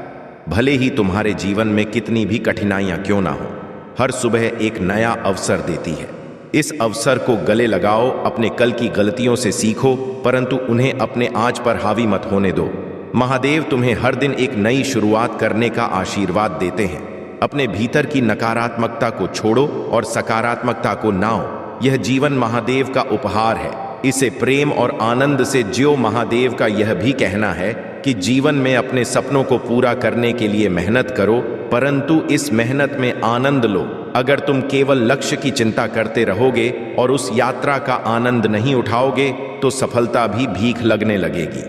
भले ही तुम्हारे जीवन में कितनी भी कठिनाइयां क्यों ना हो, हर सुबह एक नया अवसर देती है। इस अवसर को गले लगाओ, अपने कल की गलतियों से सीखो, परंतु उन्हें अपने आज पर हावी मत होने दो। महादेव तुम्हें हर दिन एक नई शुरुआत करने का आशीर्वाद देते हैं। अपने भीतर की नकारात्मकता को छोड़ो और सकारात्मकता को नाओ। यह जीवन महादेव का उपहार है, इसे प्रेम और आनंद से जियो। महादेव का यह भी कहना है कि जीवन में अपने सपनों को पूरा करने के लिए मेहनत करो, परंतु इस मेहनत में आनंद लो। अगर तुम केवल लक्ष्य की चिंता करते रहोगे और उस यात्रा का आनंद नहीं उठाओगे तो सफलता भी भीख लगने लगेगी।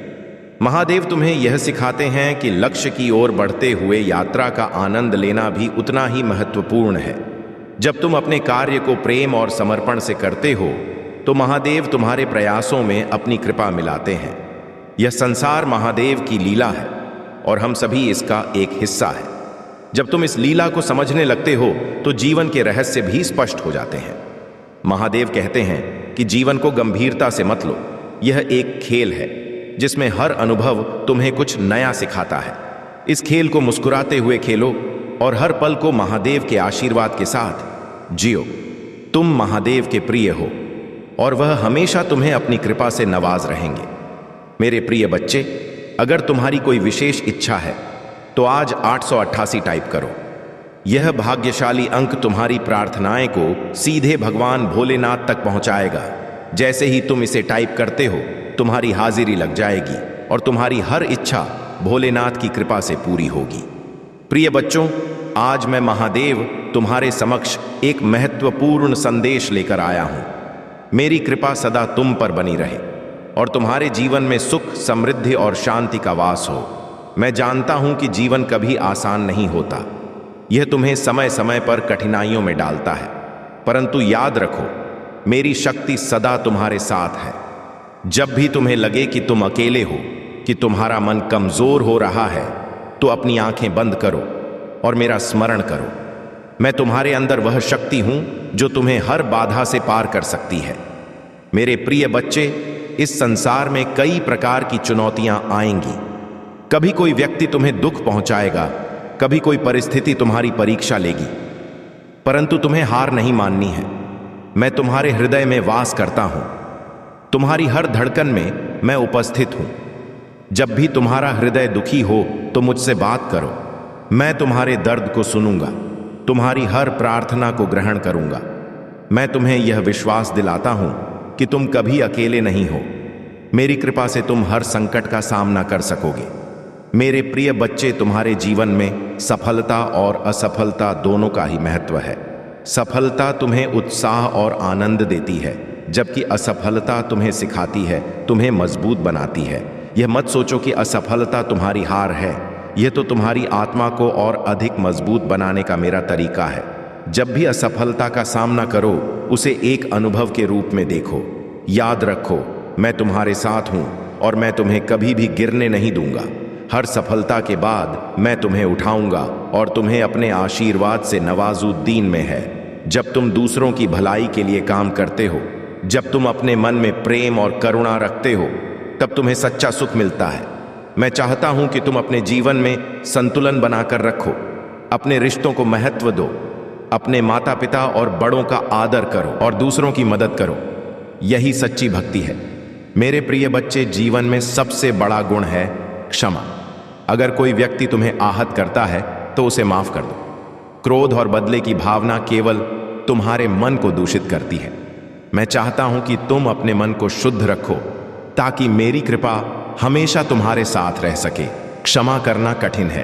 महादेव तुम्हें यह सिखाते हैं कि लक्ष्य की ओर बढ़ते हुए यात्रा का आनंद लेना भी उतना ही महत्वपूर्ण है। जब तुम अपने कार्य को प्रेम और समर्पण से करते हो तो महादेव तुम्हारे प्रयासों में अपनी कृपा मिलाते हैं। यह संसार महादेव की लीला है और हम सभी इसका एक हिस्सा है। जब तुम इस लीला को समझने लगते हो तो जीवन के रहस्य भी स्पष्ट हो जाते हैं। महादेव कहते हैं कि जीवन को गंभीरता से मत लो, यह एक खेल है जिसमें हर अनुभव तुम्हें कुछ नया सिखाता है। इस खेल को मुस्कुराते हुए खेलो और हर पल को महादेव के आशीर्वाद के साथ जियो। तुम महादेव के प्रिय हो और वह हमेशा तुम्हें अपनी कृपा से नवाज रहेंगे। मेरे प्रिय बच्चे, अगर तुम्हारी कोई विशेष इच्छा है तो आज 888 टाइप करो। यह भाग्यशाली अंक तुम्हारी प्रार्थनाएं को सीधे भगवान भोलेनाथ तक पहुंचाएगा। जैसे ही तुम इसे टाइप करते हो तुम्हारी हाजिरी लग जाएगी और तुम्हारी हर इच्छा भोलेनाथ की कृपा से पूरी होगी। प्रिय बच्चों, आज मैं महादेव तुम्हारे समक्ष एक महत्वपूर्ण संदेश लेकर आया हूं। मेरी कृपा सदा तुम पर बनी रहे और तुम्हारे जीवन में सुख, समृद्धि और शांति का वास हो। मैं जानता हूं कि जीवन कभी आसान नहीं होता, यह तुम्हें समय समय पर कठिनाइयों में डालता है, परंतु याद रखो, मेरी शक्ति सदा तुम्हारे साथ है। जब भी तुम्हें लगे कि तुम अकेले हो कि तुम्हारा मन कमजोर हो रहा है तो अपनी आंखें बंद करो और मेरा स्मरण करो। मैं तुम्हारे अंदर वह शक्ति हूं जो तुम्हें हर बाधा से पार कर सकती है। मेरे प्रिय बच्चे, इस संसार में कई प्रकार की चुनौतियां आएंगी। कभी कोई व्यक्ति तुम्हें दुख पहुंचाएगा, कभी कोई परिस्थिति तुम्हारी परीक्षा लेगी, परंतु तुम्हें हार नहीं माननी है। मैं तुम्हारे हृदय में वास करता हूं, तुम्हारी हर धड़कन में मैं उपस्थित हूं। जब भी तुम्हारा हृदय दुखी हो तो मुझसे बात करो, मैं तुम्हारे दर्द को सुनूंगा, तुम्हारी हर प्रार्थना को ग्रहण करूंगा। मैं तुम्हें यह विश्वास दिलाता हूं कि तुम कभी अकेले नहीं हो। मेरी कृपा से तुम हर संकट का सामना कर सकोगे। मेरे प्रिय बच्चे, तुम्हारे जीवन में सफलता और असफलता दोनों का ही महत्व है। सफलता तुम्हें उत्साह और आनंद देती है, जबकि असफलता तुम्हें सिखाती है, तुम्हें मजबूत बनाती है। यह मत सोचो कि असफलता तुम्हारी हार है, यह तो तुम्हारी आत्मा को और अधिक मजबूत बनाने का मेरा तरीका है। जब भी असफलता का सामना करो, उसे एक अनुभव के रूप में देखो। याद रखो, मैं तुम्हारे साथ हूं और मैं तुम्हें कभी भी गिरने नहीं दूंगा। हर सफलता के बाद मैं तुम्हें उठाऊंगा और तुम्हें अपने आशीर्वाद से नवाजुद्दीन में है। जब तुम दूसरों की भलाई के लिए काम करते हो, जब तुम अपने मन में प्रेम और करुणा रखते हो, तब तुम्हें सच्चा सुख मिलता है। मैं चाहता हूं कि तुम अपने जीवन में संतुलन बनाकर रखो, अपने रिश्तों को महत्व दो, अपने माता पिता और बड़ों का आदर करो और दूसरों की मदद करो। यही सच्ची भक्ति है। मेरे प्रिय बच्चे, जीवन में सबसे बड़ा गुण है क्षमा। अगर कोई व्यक्ति तुम्हें आहत करता है तो उसे माफ कर दो। क्रोध और बदले की भावना केवल तुम्हारे मन को दूषित करती है। मैं चाहता हूं कि तुम अपने मन को शुद्ध रखो ताकि मेरी कृपा हमेशा तुम्हारे साथ रह सके। क्षमा करना कठिन है,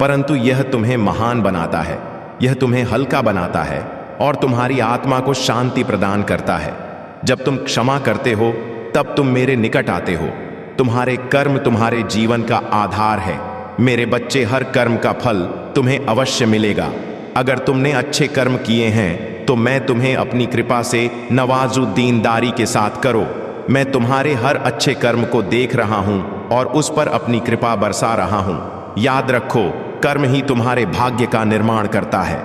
परंतु यह तुम्हें महान बनाता है, यह तुम्हें हल्का बनाता है और तुम्हारी आत्मा को शांति प्रदान करता है। जब तुम क्षमा करते हो तब तुम मेरे निकट आते हो। तुम्हारे कर्म तुम्हारे जीवन का आधार है। मेरे बच्चे, हर कर्म का फल तुम्हें अवश्य मिलेगा। अगर तुमने अच्छे कर्म किए हैं तो मैं तुम्हें अपनी कृपा से नवाजुद्दीनदारी के साथ करो। मैं तुम्हारे हर अच्छे कर्म को देख रहा हूं और उस पर अपनी कृपा बरसा रहा हूं। याद रखो, कर्म ही तुम्हारे भाग्य का निर्माण करता है।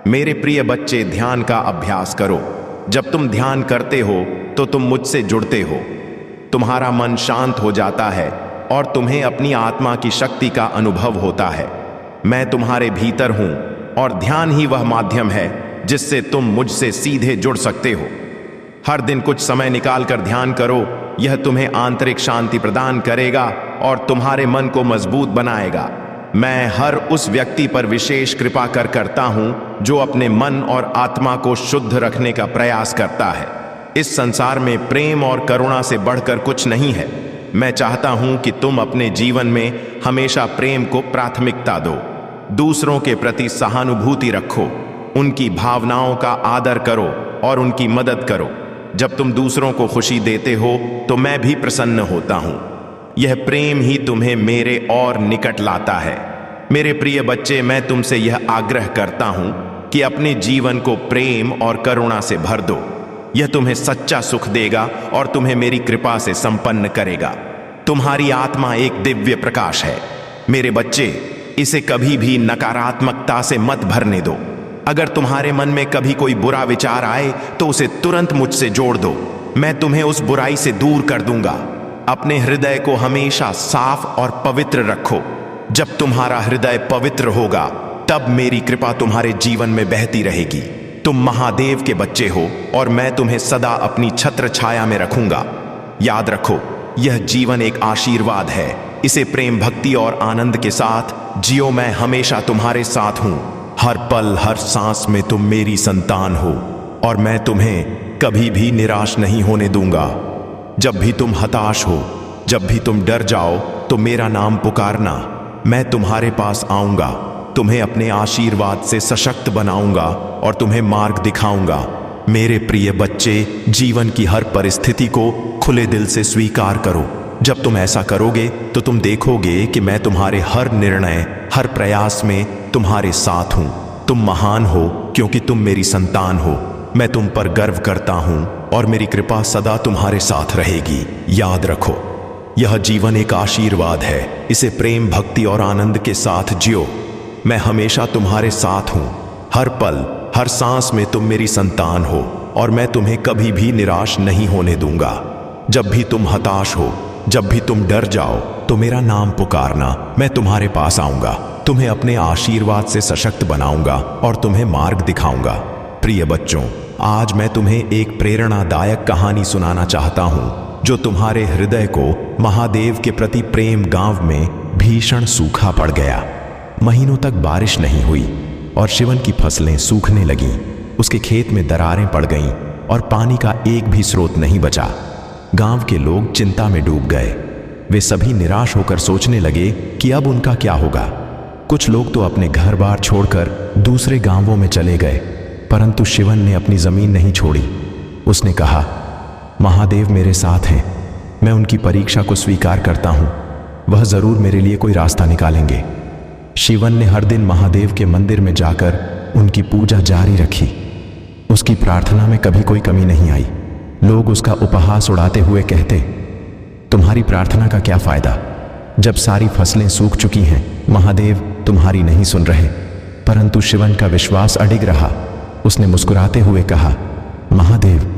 मेरे प्रिय बच्चे, ध्यान का अभ्यास करो। जब तुम ध्यान करते हो तो तुम मुझसे जुड़ते हो। तुम्हारा मन शांत हो जाता है और तुम्हें अपनी आत्मा की शक्ति का अनुभव होता है। मैं तुम्हारे भीतर हूं और ध्यान ही वह माध्यम है जिससे तुम मुझसे सीधे जुड़ सकते हो। हर दिन कुछ समय निकालकर ध्यान करो। यह तुम्हें आंतरिक शांति प्रदान करेगा और तुम्हारे मन को मजबूत बनाएगा। मैं हर उस व्यक्ति पर विशेष कृपा करता हूं जो अपने मन और आत्मा को शुद्ध रखने का प्रयास करता है। इस संसार में प्रेम और करुणा से बढ़कर कुछ नहीं है। मैं चाहता हूं कि तुम अपने जीवन में हमेशा प्रेम को प्राथमिकता दो। दूसरों के प्रति सहानुभूति रखो, उनकी भावनाओं का आदर करो और उनकी मदद करो। जब तुम दूसरों को खुशी देते हो तो मैं भी प्रसन्न होता हूं। यह प्रेम ही तुम्हें मेरे और निकट लाता है। मेरे प्रिय बच्चे, मैं तुमसे यह आग्रह करता हूं कि अपने जीवन को प्रेम और करुणा से भर दो। यह तुम्हें सच्चा सुख देगा और तुम्हें मेरी कृपा से संपन्न करेगा। तुम्हारी आत्मा एक दिव्य प्रकाश है। मेरे बच्चे, इसे कभी भी नकारात्मकता से मत भरने दो। अगर तुम्हारे मन में कभी कोई बुरा विचार आए तो उसे तुरंत मुझसे जोड़ दो। मैं तुम्हें उस बुराई से दूर कर दूंगा। अपने हृदय को हमेशा साफ और पवित्र रखो। जब तुम्हारा हृदय पवित्र होगा तब मेरी कृपा तुम्हारे जीवन में बहती रहेगी। तुम महादेव के बच्चे हो और मैं तुम्हें सदा अपनी छत्र छाया में रखूंगा। याद रखो, यह जीवन एक आशीर्वाद है। इसे प्रेम, भक्ति और आनंद के साथ जियो। मैं हमेशा तुम्हारे साथ हूं। हर पल, हर सांस में तुम मेरी संतान हो और मैं तुम्हें कभी भी निराश नहीं होने दूंगा। जब भी तुम हताश हो, जब भी तुम डर जाओ तो मेरा नाम पुकारना। मैं तुम्हारे पास आऊंगा, तुम्हें अपने आशीर्वाद से सशक्त बनाऊंगा और तुम्हें मार्ग दिखाऊंगा। मेरे प्रिय बच्चे, जीवन की हर परिस्थिति को खुले दिल से स्वीकार करो। जब तुम ऐसा करोगे तो तुम देखोगे कि मैं तुम्हारे हर निर्णय, हर प्रयास में तुम्हारे साथ हूं। तुम महान हो क्योंकि तुम मेरी संतान हो। मैं तुम पर गर्व करता हूं और मेरी कृपा सदा तुम्हारे साथ रहेगी। याद रखो, यह जीवन एक आशीर्वाद है, इसे प्रेम, भक्ति और आनंद के साथ जियो। मैं हमेशा तुम्हारे साथ हूं। हर पल, हर सांस में तुम मेरी संतान हो और मैं तुम्हें कभी भी निराश नहीं होने दूंगा। जब भी तुम हताश हो, जब भी तुम डर जाओ, तो मेरा नाम पुकारना, मैं तुम्हारे पास आऊंगा, तुम्हें अपने आशीर्वाद से सशक्त बनाऊंगा और तुम्हें मार्ग दिखाऊंगा। प्रिय बच्चों, आज मैं तुम्हें एक प्रेरणादायक कहानी सुनाना चाहता हूं जो तुम्हारे हृदय को महादेव के प्रति प्रेम। गांव में भीषण सूखा पड़ गया। महीनों तक बारिश नहीं हुई और शिवन की फसलें सूखने लगीं। उसके खेत में दरारें पड़ गईं और पानी का एक भी स्रोत नहीं बचा। गांव के लोग चिंता में डूब गए। वे सभी निराश होकर सोचने लगे कि अब उनका क्या होगा। कुछ लोग तो अपने घर बार छोड़कर दूसरे गांवों में चले गए, परंतु शिवन ने अपनी जमीन नहीं छोड़ी। उसने कहा, महादेव मेरे साथ हैं, मैं उनकी परीक्षा को स्वीकार करता हूं, वह जरूर मेरे लिए कोई रास्ता निकालेंगे। शिवन ने हर दिन महादेव के मंदिर में जाकर उनकी पूजा जारी रखी। उसकी प्रार्थना में कभी कोई कमी नहीं आई। लोग उसका उपहास उड़ाते हुए कहते, तुम्हारी प्रार्थना का क्या फायदा, जब सारी फसलें सूख चुकी हैं, महादेव तुम्हारी नहीं सुन रहे। परंतु शिवन का विश्वास अडिग रहा। उसने मुस्कुराते हुए कहा, महादेव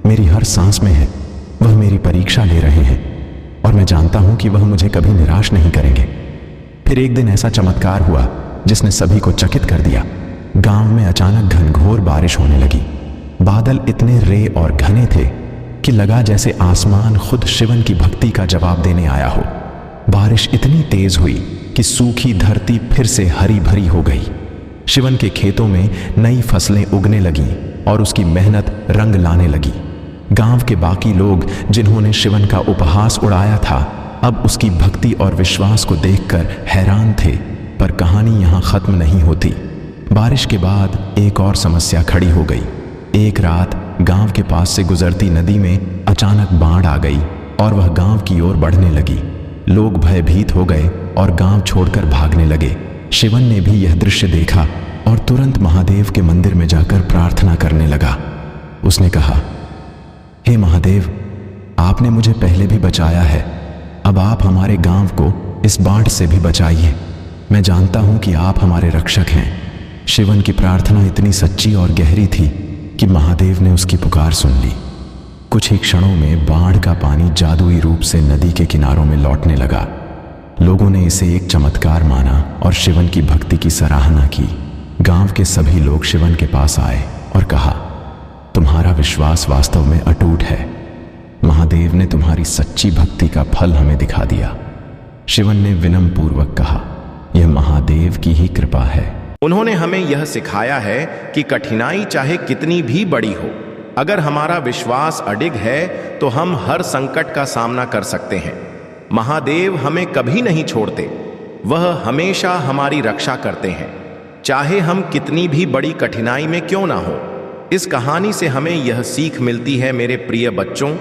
मेरी हर सांस में है, वह मेरी परीक्षा ले रहे हैं और मैं जानता हूं कि वह मुझे कभी निराश नहीं करेंगे। फिर एक दिन ऐसा चमत्कार हुआ जिसने सभी को चकित कर दिया। गांव में अचानक घनघोर बारिश होने लगी। बादल इतने रे और घने थे कि लगा जैसे आसमान खुद शिवन की भक्ति का जवाब देने आया हो। बारिश इतनी तेज हुई कि सूखी धरती फिर से हरी भरी हो गई। शिवन के खेतों में नई फसलें उगने लगीं और उसकी मेहनत रंग लाने लगी। गांव के बाकी लोग जिन्होंने शिवन का उपहास उड़ाया था, अब उसकी भक्ति और विश्वास को देखकर हैरान थे। पर कहानी यहां खत्म नहीं होती। बारिश के बाद एक और समस्या खड़ी हो गई। एक रात गांव के पास से गुजरती नदी में अचानक बाढ़ आ गई और वह गांव की ओर बढ़ने लगी। लोग भयभीत हो गए और गांव छोड़कर भागने लगे। शिवन ने भी यह दृश्य देखा और तुरंत महादेव के मंदिर में जाकर प्रार्थना करने लगा। उसने कहा, हे महादेव, आपने मुझे पहले भी बचाया है, अब आप हमारे गांव को इस बाढ़ से भी बचाइए। मैं जानता हूं कि आप हमारे रक्षक हैं। शिवन की प्रार्थना इतनी सच्ची और गहरी थी कि महादेव ने उसकी पुकार सुन ली। कुछ ही क्षणों में बाढ़ का पानी जादुई रूप से नदी के किनारों में लौटने लगा। लोगों ने इसे एक चमत्कार माना और शिवन की भक्ति की सराहना की। गांव के सभी लोग शिवन के पास आए और कहा, तुम्हारा विश्वास वास्तव में अटूट है। महादेव ने तुम्हारी सच्ची भक्ति का फल हमें दिखा दिया। शिवन ने विनम्र पूर्वक कहा, यह महादेव की ही कृपा है। उन्होंने हमें यह सिखाया है कि कठिनाई चाहे कितनी भी बड़ी हो, अगर हमारा विश्वास अडिग है तो हम हर संकट का सामना कर सकते हैं। महादेव हमें कभी नहीं छोड़ते, वह हमेशा हमारी रक्षा करते हैं, चाहे हम कितनी भी बड़ी कठिनाई में क्यों ना हो। इस कहानी से हमें यह सीख मिलती है मेरे प्रिय बच्चों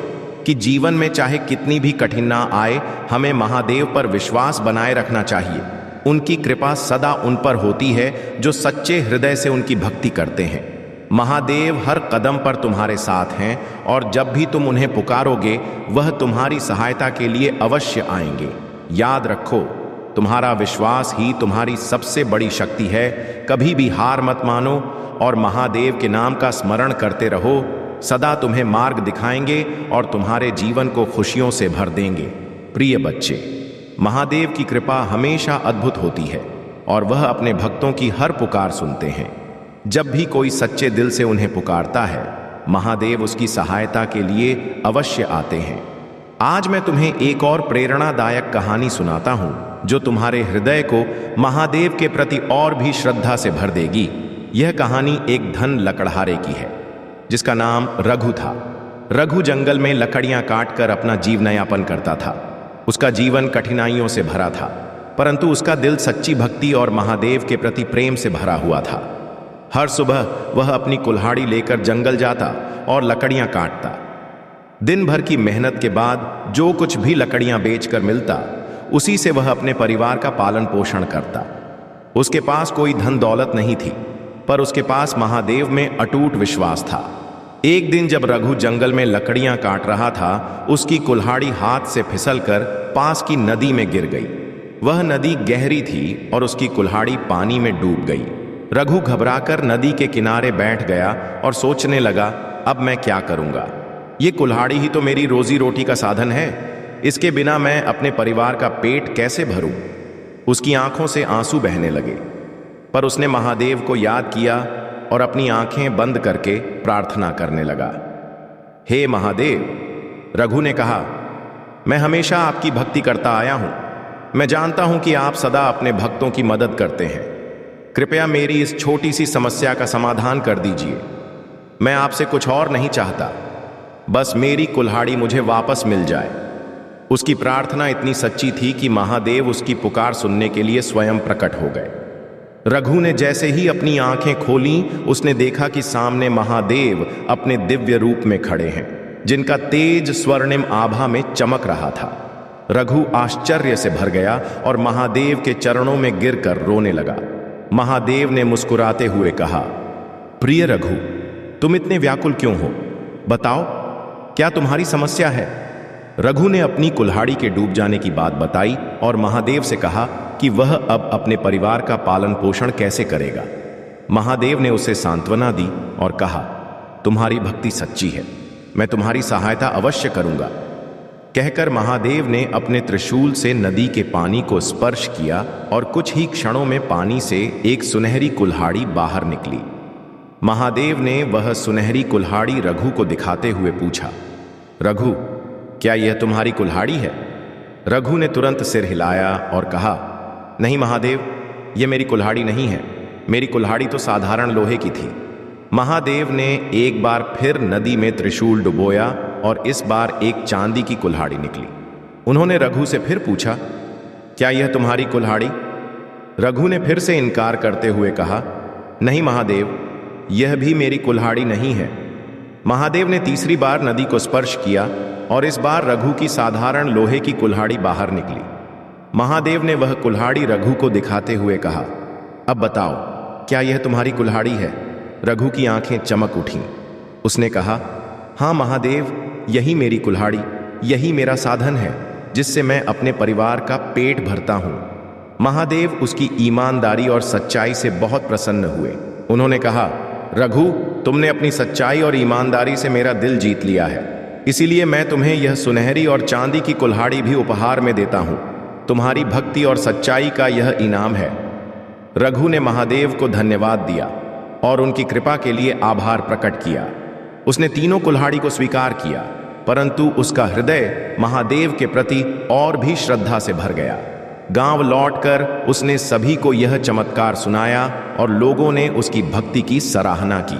कि जीवन में चाहे कितनी भी कठिनाई आए, हमें महादेव पर विश्वास बनाए रखना चाहिए। उनकी कृपा सदा उन पर होती है जो सच्चे हृदय से उनकी भक्ति करते हैं। महादेव हर कदम पर तुम्हारे साथ हैं और जब भी तुम उन्हें पुकारोगे, वह तुम्हारी सहायता के लिए अवश्य आएंगे। याद रखो, तुम्हारा विश्वास ही तुम्हारी सबसे बड़ी शक्ति है। कभी भी हार मत मानो और महादेव के नाम का स्मरण करते रहो। सदा तुम्हें मार्ग दिखाएंगे और तुम्हारे जीवन को खुशियों से भर देंगे। प्रिय बच्चे, महादेव की कृपा हमेशा अद्भुत होती है और वह अपने भक्तों की हर पुकार सुनते हैं। जब भी कोई सच्चे दिल से उन्हें पुकारता है, महादेव उसकी सहायता के लिए अवश्य आते हैं। आज मैं तुम्हें एक और प्रेरणादायक कहानी सुनाता हूं जो तुम्हारे हृदय को महादेव के प्रति और भी श्रद्धा से भर देगी। यह कहानी एक धन लकड़हारे की है जिसका नाम रघु था। रघु जंगल में लकड़ियां काटकर अपना जीवनयापन करता था। उसका जीवन कठिनाइयों से भरा था, परंतु उसका दिल सच्ची भक्ति और महादेव के प्रति प्रेम से भरा हुआ था। हर सुबह वह अपनी कुल्हाड़ी लेकर जंगल जाता और लकड़ियां काटता। दिन भर की मेहनत के बाद जो कुछ भी लकड़ियां बेचकर मिलता, उसी से वह अपने परिवार का पालन पोषण करता। उसके पास कोई धन दौलत नहीं थी, पर उसके पास महादेव में अटूट विश्वास था। एक दिन जब रघु जंगल में लकड़ियां काट रहा था, उसकी कुल्हाड़ी हाथ से फिसलकर पास की नदी में गिर गई। वह नदी गहरी थी और उसकी कुल्हाड़ी पानी में डूब गई। रघु घबराकर नदी के किनारे बैठ गया और सोचने लगा, अब मैं क्या करूंगा? ये कुल्हाड़ी ही तो मेरी रोजी रोटी का साधन है। इसके बिना मैं अपने परिवार का पेट कैसे भरूं? उसकी आंखों से आंसू बहने लगे, पर उसने महादेव को याद किया और अपनी आंखें बंद करके प्रार्थना करने लगा। हे महादेव, रघु ने कहा, मैं हमेशा आपकी भक्ति करता आया हूं। मैं जानता हूं कि आप सदा अपने भक्तों की मदद करते हैं। कृपया मेरी इस छोटी सी समस्या का समाधान कर दीजिए। मैं आपसे कुछ और नहीं चाहता, बस मेरी कुल्हाड़ी मुझे वापस मिल जाए। उसकी प्रार्थना इतनी सच्ची थी कि महादेव उसकी पुकार सुनने के लिए स्वयं प्रकट हो गए। रघु ने जैसे ही अपनी आंखें खोलीं, उसने देखा कि सामने महादेव अपने दिव्य रूप में खड़े हैं, जिनका तेज स्वर्णिम आभा में चमक रहा था। रघु आश्चर्य से भर गया और महादेव के चरणों में गिरकर रोने लगा। महादेव ने मुस्कुराते हुए कहा, प्रिय रघु, तुम इतने व्याकुल क्यों हो? बताओ, क्या तुम्हारी समस्या है? रघु ने अपनी कुल्हाड़ी के डूब जाने की बात बताई और महादेव से कहा कि वह अब अपने परिवार का पालन पोषण कैसे करेगा। महादेव ने उसे सांत्वना दी और कहा, तुम्हारी भक्ति सच्ची है, मैं तुम्हारी सहायता अवश्य करूंगा। कहकर महादेव ने अपने त्रिशूल से नदी के पानी को स्पर्श किया और कुछ ही क्षणों में पानी से एक सुनहरी कुल्हाड़ी बाहर निकली। महादेव ने वह सुनहरी कुल्हाड़ी रघु को दिखाते हुए पूछा, रघु, क्या यह तुम्हारी कुल्हाड़ी है? रघु ने तुरंत सिर हिलाया और कहा, नहीं महादेव, यह मेरी कुल्हाड़ी नहीं है। मेरी कुल्हाड़ी तो साधारण लोहे की थी। महादेव ने एक बार फिर नदी में त्रिशूल डुबोया और इस बार एक चांदी की कुल्हाड़ी निकली। उन्होंने रघु से फिर पूछा, क्या यह तुम्हारी कुल्हाड़ी? रघु ने फिर से इनकार करते हुए कहा, नहीं महादेव, यह भी मेरी कुल्हाड़ी नहीं है। महादेव ने तीसरी बार नदी को स्पर्श किया और इस बार रघु की साधारण लोहे की कुल्हाड़ी बाहर निकली। महादेव ने वह कुल्हाड़ी रघु को दिखाते हुए कहा, अब बताओ, क्या यह तुम्हारी कुल्हाड़ी है? रघु की आंखें चमक उठीं। उसने कहा, हाँ महादेव, यही मेरी कुल्हाड़ी, यही मेरा साधन है जिससे मैं अपने परिवार का पेट भरता हूं। महादेव उसकी ईमानदारी और सच्चाई से बहुत प्रसन्न हुए। उन्होंने कहा, रघु, तुमने अपनी सच्चाई और ईमानदारी से मेरा दिल जीत लिया है, इसीलिए मैं तुम्हें यह सुनहरी और चांदी की कुल्हाड़ी भी उपहार में देता हूं। तुम्हारी भक्ति और सच्चाई का यह इनाम है। रघु ने महादेव को धन्यवाद दिया और उनकी कृपा के लिए आभार प्रकट किया। उसने तीनों कुल्हाड़ी को स्वीकार किया, परंतु उसका हृदय महादेव के प्रति और भी श्रद्धा से भर गया। गांव लौटकर उसने सभी को यह चमत्कार सुनाया और लोगों ने उसकी भक्ति की सराहना की।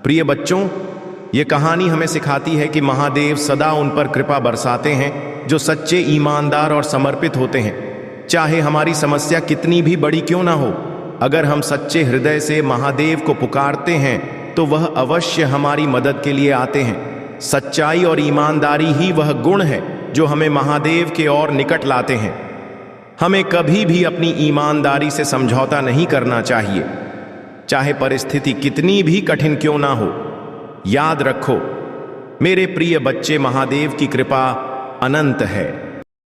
प्रिय बच्चों, ये कहानी हमें सिखाती है कि महादेव सदा उन पर कृपा बरसाते हैं जो सच्चे, ईमानदार और समर्पित होते हैं। चाहे हमारी समस्या कितनी भी बड़ी क्यों ना हो, अगर हम सच्चे हृदय से महादेव को पुकारते हैं तो वह अवश्य हमारी मदद के लिए आते हैं। सच्चाई और ईमानदारी ही वह गुण है जो हमें महादेव के और निकट लाते हैं। हमें कभी भी अपनी ईमानदारी से समझौता नहीं करना चाहिए, चाहे परिस्थिति कितनी भी कठिन क्यों ना हो। याद रखो मेरे प्रिय बच्चे, महादेव की कृपा अनंत है।